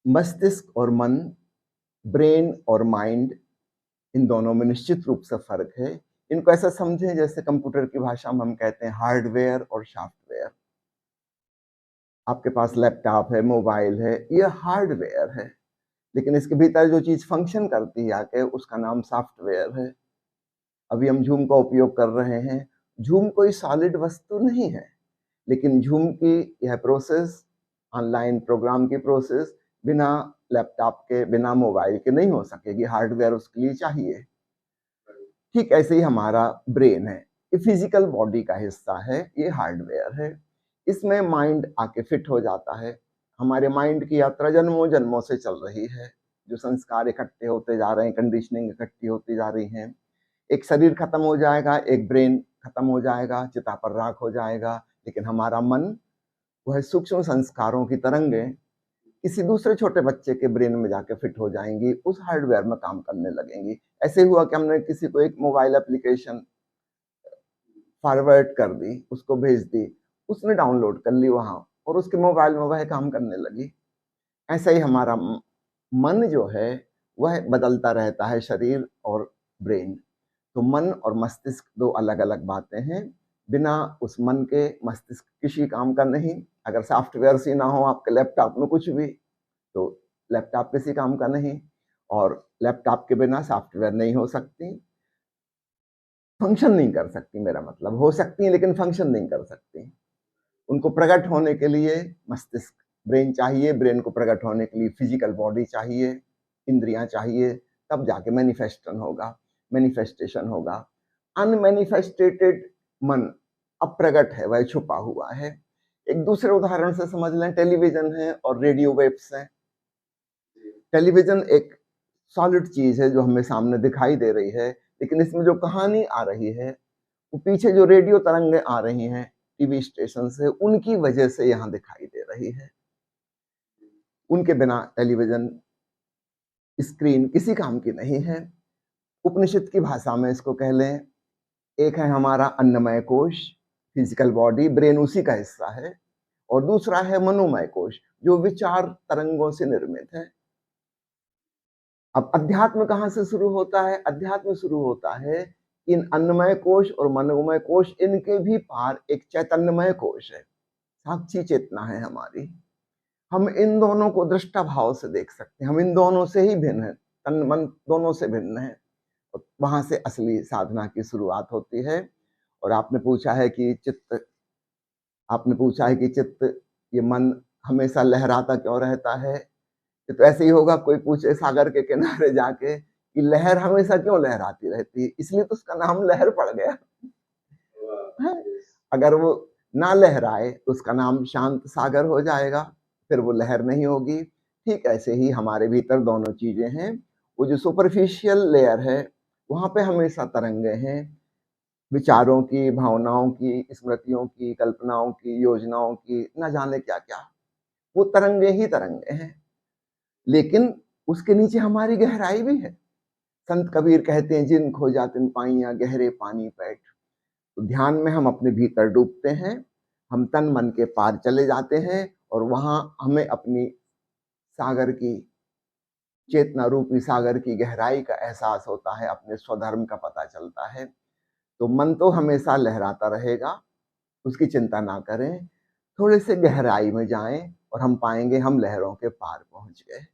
मस्तिष्क और मन, ब्रेन और माइंड, इन दोनों में निश्चित रूप से फ़र्क है। इनको ऐसा समझें जैसे कंप्यूटर की भाषा में हम कहते हैं हार्डवेयर और सॉफ्टवेयर। आपके पास लैपटॉप है, मोबाइल है, ये हार्डवेयर है, लेकिन इसके भीतर जो चीज़ फ़ंक्शन करती है आके उसका नाम सॉफ्टवेयर है। अभी हम ज़ूम का उपयोग कर रहे हैं। ज़ूम कोई सॉलिड वस्तु नहीं है, लेकिन ज़ूम की यह प्रोसेस, ऑनलाइन प्रोग्राम की प्रोसेस बिना लैपटॉप के, बिना मोबाइल के नहीं हो सकेगी, हार्डवेयर उसके लिए चाहिए। ठीक ऐसे ही हमारा ब्रेन है, ये फिजिकल बॉडी का हिस्सा है, ये हार्डवेयर है। इसमें माइंड आके फिट हो जाता है। हमारे माइंड की यात्रा जन्मों जन्मों से चल रही है। जो संस्कार इकट्ठे होते जा रहे हैं, कंडीशनिंग इकट्ठी होती जा रही है। एक शरीर खत्म हो जाएगा, एक ब्रेन खत्म हो जाएगा, चिता पर राख हो जाएगा, लेकिन हमारा मन, वह सूक्ष्म संस्कारों की तरंगें किसी दूसरे छोटे बच्चे के ब्रेन में जाके फिट हो जाएंगी, उस हार्डवेयर में काम करने लगेंगी। ऐसे हुआ कि हमने किसी को एक मोबाइल एप्लीकेशन फॉरवर्ड कर दी, उसको भेज दी, उसने डाउनलोड कर ली वहां और उसके मोबाइल में वह काम करने लगी। ऐसा ही हमारा मन जो है वह बदलता रहता है, शरीर और ब्रेन। तो मन और मस्तिष्क दो अलग अलग बातें हैं। बिना उस मन के मस्तिष्क किसी काम का नहीं। अगर सॉफ्टवेयर ही ना हो आपके लैपटॉप में कुछ भी, तो लैपटॉप किसी काम का नहीं, और लैपटॉप के बिना सॉफ्टवेयर नहीं हो सकती, फंक्शन नहीं कर सकती। मेरा मतलब हो सकती है लेकिन फंक्शन नहीं कर सकती। उनको प्रकट होने के लिए मस्तिष्क, ब्रेन चाहिए, ब्रेन को प्रकट होने के लिए फिजिकल बॉडी चाहिए, इंद्रियां चाहिए, तब जाके मैनिफेस्टेशन होगा। अनमैनिफेस्टेटेड मन अप्रगट है, वह छुपा हुआ है। एक दूसरे उदाहरण से समझ लें, टेलीविजन है और रेडियो वेव्स है। टेलीविजन एक सॉलिड चीज है जो हमें सामने दिखाई दे रही है, लेकिन इसमें जो कहानी आ रही है, वो पीछे जो रेडियो तरंगें आ रही हैं टीवी स्टेशन से, उनकी वजह से यहाँ दिखाई दे रही है। उनके बिना टेलीविजन स्क्रीन किसी काम की नहीं है। उपनिषद की भाषा में इसको कह लें, एक है हमारा अन्नमय कोश, फिजिकल बॉडी, ब्रेन उसी का हिस्सा है, और दूसरा है मनोमय कोश, जो विचार तरंगों से निर्मित है। अब अध्यात्म कहाँ से शुरू होता है? अध्यात्म शुरू होता है इन अन्नमय कोश और मनोमय कोश, इनके भी पार एक चैतन्यमय कोश है, साक्षी चेतना है हमारी। हम इन दोनों को दृष्टा भाव से देख सकते हैं, हम इन दोनों से ही भिन्न हैं, तन मन दोनों से भिन्न है। वहां से असली साधना की शुरुआत होती है। और आपने पूछा है कि चित्त, ये मन हमेशा लहराता क्यों रहता है? ये तो ऐसे ही होगा, कोई पूछे सागर के किनारे जाके कि लहर हमेशा क्यों लहराती रहती है, इसलिए तो उसका नाम लहर पड़ गया है। अगर वो ना लहराए तो उसका नाम शांत सागर हो जाएगा, फिर वो लहर नहीं होगी। ठीक ऐसे ही हमारे भीतर दोनों चीजें हैं। वो जो सुपरफिशियल लेयर है, वहां पे हमेशा तरंगे हैं, विचारों की, भावनाओं की, स्मृतियों की, कल्पनाओं की, योजनाओं की, न जाने क्या क्या। वो तरंगे ही तरंगे हैं, लेकिन उसके नीचे हमारी गहराई भी है। संत कबीर कहते हैं, जिन खोजा तिन पाइया गहरे पानी पैठ। तो ध्यान में हम अपने भीतर डूबते हैं, हम तन मन के पार चले जाते हैं, और वहां हमें अपनी सागर की, चेतना रूपी सागर की गहराई का एहसास होता है, अपने स्वधर्म का पता चलता है। तो मन तो हमेशा लहराता रहेगा, उसकी चिंता ना करें। थोड़े से गहराई में जाएं और हम पाएंगे हम लहरों के पार पहुंच गए।